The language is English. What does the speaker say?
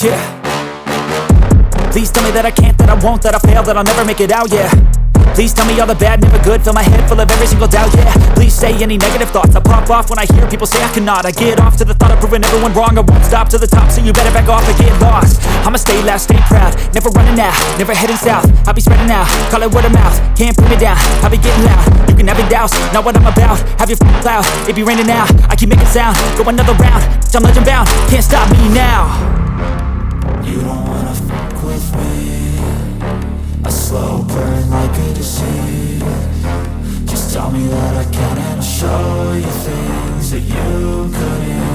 Yeah. Please tell me that I can't, that I won't, that I fail, that I'll never make it out, yeah. Please tell me all the bad, never good, fill my head full of every single doubt, yeah. Please say any negative thoughts, I pop off when I hear people say I cannot. I get off to the thought of proving everyone wrong, I won't stop to the top, so you better back off and get lost. I'ma stay loud, stay proud, never running out, never heading south. I'll be spreading out, call it word of mouth, can't put me down, I'll be getting loud. You can have your doubts, not what I'm about, have your f***ing cloud, it be raining now. I keep making sound, go another round, I'm legend bound, can't stop me now. You don't wanna fuck with me, a slow burn like a disease. Just tell me that I can and I'll show you things that you couldn't